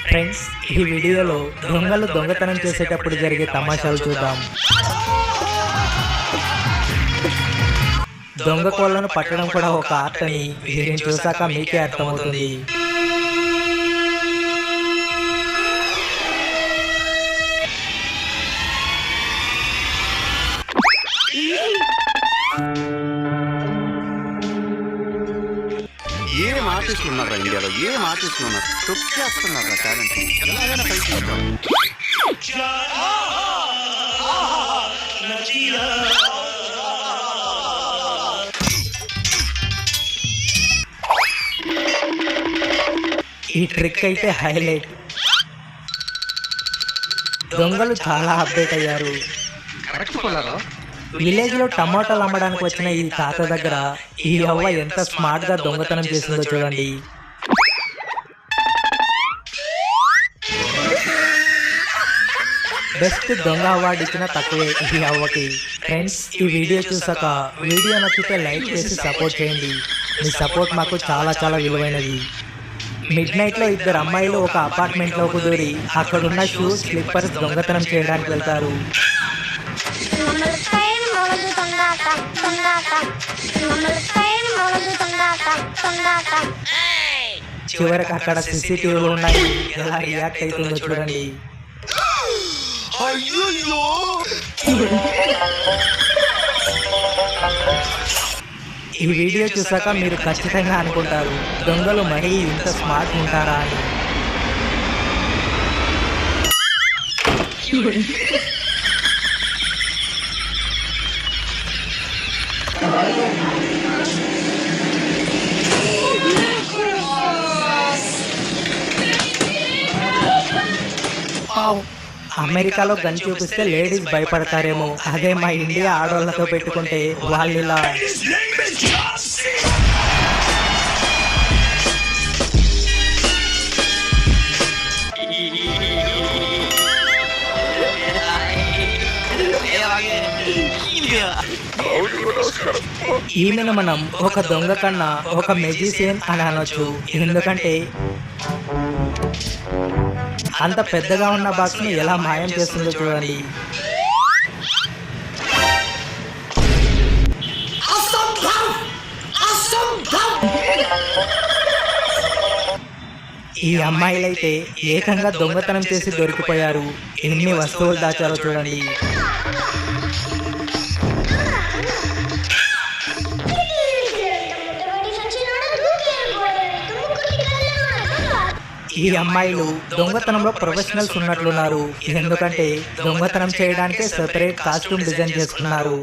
Friends, ఈ వీడియోలో దొంగలు దొంగతనం చేసేటప్పుడు జరిగే తమాషాలు చూద్దాం. దొంగ కోళ్లను పట్టడం కూడా ఒక ఆర్ట్ అని వీరిని చూసాక మీకే అర్థమవుతుంది. ఏం ఆర్టిస్టులు ఉన్నారా ఇండియాలో? ఏం ఆర్టిస్టులు ఉన్నారు? తొక్కేస్తున్నారా టాలెంట్? ఎలాగైనా పైకి వద్దాం. ఈ ట్రిక్ అయితే హైలైట్. దొంగలు చాలా అప్డేట్ అయ్యారు. విలేజ్ లో టమాటాలు అమ్మడానికి వచ్చిన ఈ తాత దగ్గర ఈ అవ్వ ఎంత స్మార్ట్ గా దొంగతనం చేసిందో చూడండి. బెస్ట్ దొంగ అవార్డు ఇచ్చిన తక్కువే ఈ అవ్వకి. ఫ్రెండ్స్, ఈ వీడియో చూసాక వీడియో నచ్చితే లైక్ చేసి సపోర్ట్ చేయండి. మీ సపోర్ట్ మాకు చాలా చాలా విలువైనది. మిడ్ నైట్ లో ఇద్దరు అమ్మాయిలు ఒక అపార్ట్మెంట్ లోకి దూరి అక్కడున్న షూస్ స్లిప్పర్స్ దొంగతనం చేయడానికి వెళ్తారు. చివరికి అక్కడ సీసీటీవీలు ఉన్నాయి. ఎలా రియాక్ట్ అవుతుందో చూడండి. ఈ వీడియో చూసాక మీరు ఖచ్చితంగా అనుకుంటారు, దొంగలు మరీ ఇంత స్మార్ట్ ఉంటారా అని. అమెరికాలో గన్ చూపిస్తే లేడీస్ భయపడతారేమో, అదే మా ఇండియా ఆడవాళ్ళతో పెట్టుకుంటే వాళ్ళు ఇలా. ఈమెను మనం ఒక దొంగ కన్నా ఒక మెజిషియన్ అని అనొచ్చు. ఎందుకంటే అంత పెద్దగా ఉన్న బాక్స్ ని ఎలా మాయం చేస్తుందో చూడండి. ఈ అమ్మాయిలైతే ఏకంగా దొంగతనం చేసి దొరికిపోయారు. ఎన్ని వస్తువులు దాచారో చూడండి. ఈ అమ్మాయిలు దొంగతనంలో ప్రొఫెషనల్స్ ఉన్నట్లున్నారు. ఎందుకంటే దొంగతనం చేయడానికే సెపరేట్ కాస్ట్యూమ్ డిజైన్ చేసుకున్నారు.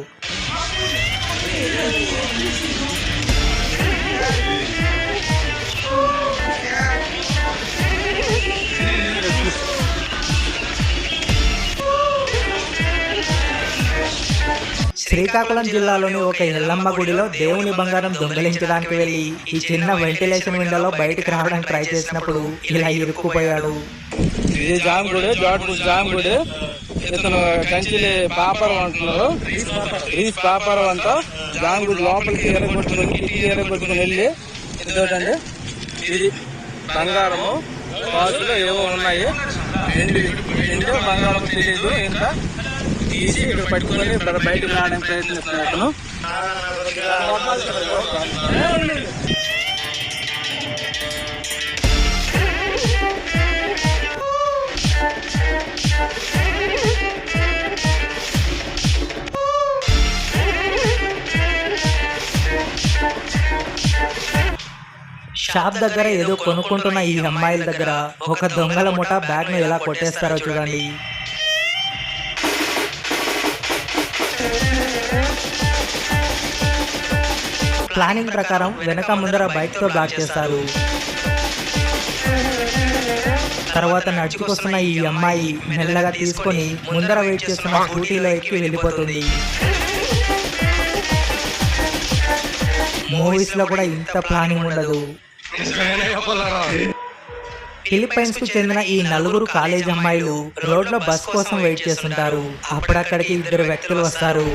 శ్రీకాకుళం జిల్లాలోని ఒక ఎల్లమ్మ గుడిలో దేవుని బంగారం దొంగలించడానికి వెళ్లి ఈ చిన్న వెంటిలేషన్ విండోలో బయటకు రావడానికి ట్రై చేసినప్పుడు ఇలా ఇరుక్కుపోయాడు. ఇది జాంగుడి ఇతను కంచిలి పాపరం అంటున్నారు. రీస్ పాపరం అంతా జాంగుడి లోపలికి ఎరగొట్టుకుని వెళ్ళి ఇదోటండి, ఇది బంగారము బాసులు ఏవో ఉన్నాయి. ఏంటో బంగారం తెలియదు. ఇంత తీసి ఇక్కడ పట్టుకుని బయటకు రావడానికి ప్రయత్నిస్తున్నాను. షాప్ దగ్గర ఏదో కొనుక్కుంటున్న ఈ అమ్మాయిల దగ్గర ఒక దొంగల ముఠా బ్యాగ్ ను ఎలా కొట్టేస్తారో చూడండి. ప్లానింగ్ ప్రకారం వెనక ముందర బైక్ తో బ్లాక్ చేస్తారు. తర్వాత నడుచుకొస్తున్న ఈ అమ్మాయి మెల్లగా తీసుకొని ముందర వెయిట్ చేస్తున్న స్కూటీలో ఎక్కి వెళ్ళిపోతుంది. మూవీస్ లో కూడా ఇంత ప్లానింగ్ ఉండదు. ఫిలిప్పైన్స్ కు చెందిన ఈ నలుగురు కాలేజ్ అమ్మాయిలు రోడ్ లో బస్ కోసం వెయిట్ చేస్తుంటారు. అప్పుడక్కడికి ఇద్దరు వ్యక్తులు వస్తారు.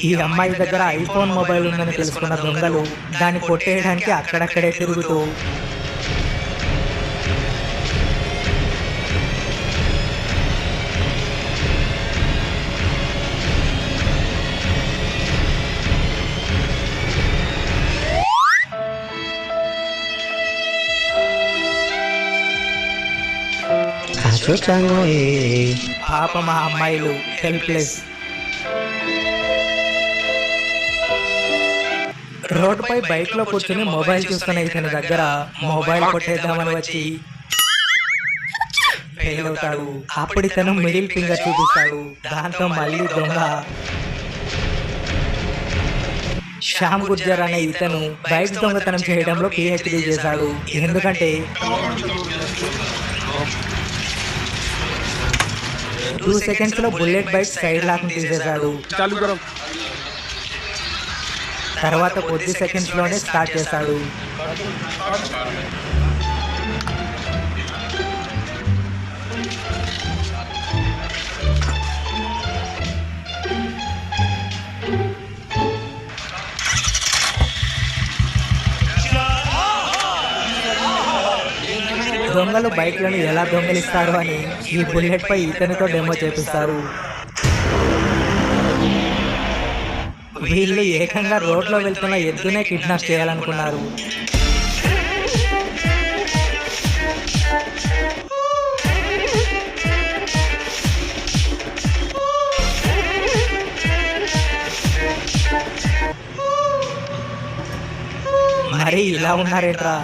ఈ అమ్మాయి దగ్గర ఐఫోన్ మొబైల్ ఉందని తెలుసుకున్న దొంగలు దాన్ని కొట్టేయడానికి అక్కడక్కడే తిరుగుతూ పాపం ఆ అమ్మాయిలు హెల్ప్లెస్. రోడ్డుపై బైక్ లో కూర్చుని మొబైల్ చూస్తున్న ఇతని దగ్గర మొబైల్ కొట్టేద్దామని వచ్చి ఫెయిల్ అవుతాడు. అప్పుడు ఇతను మిడిల్ ఫింగర్ చూపిస్తాడు. దాంతో మళ్ళీ దొంగ శ్యామ్ గుర్జర్ అనే ఇతను బైక్ దొంగతనం చేయడంలో PhD చేశాడు. ఎందుకంటే 2 seconds లో బుల్లెట్ బైక్ సైడ్ లాక్ తీసేశాడు. తర్వాత కొద్ది సెకండ్స్ లోనే స్టార్ట్ చేశాడు. దొంగలు బైక్లను ఎలా దొంగలిస్తారు అని ఈ బుల్లెట్ పై ఇతనితో డెమో చేపిస్తారు. వీళ్ళు ఏకంగా రోడ్లో వెళ్తున్న ఎద్దునే కిడ్నాప్ చేయాలనుకున్నారు. మరి ఇలా ఉన్నారేంట్రా?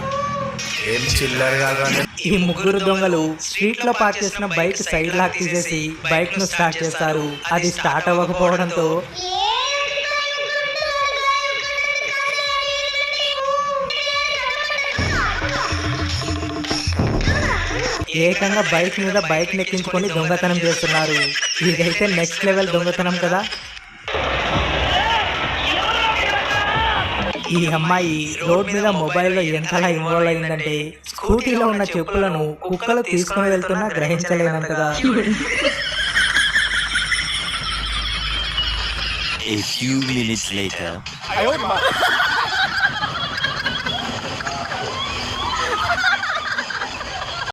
ఈ ముగ్గురు దొంగలు స్ట్రీట్ లో పార్క్ చేసిన బైక్ సైడ్ లాక్ తీసేసి బైక్ ను స్టార్ట్ చేస్తారు. అది స్టార్ట్ అవ్వకపోవడంతో ఏకంగా బైక్ మీద బైక్ నెక్కించుకొని దొంగతనం చేస్తున్నారు. ఇదైతే నెక్స్ట్ లెవెల్ దొంగతనం కదా. ఈ అమ్మాయి రోడ్ మీద మొబైల్లో ఎంతలా ఇన్వాల్వ్ అయిందంటే స్కూటీలో ఉన్న చెప్పులను కుక్కలు తీసుకుని వెళ్తున్నా గ్రహించలేనంతగా. A few minutes later.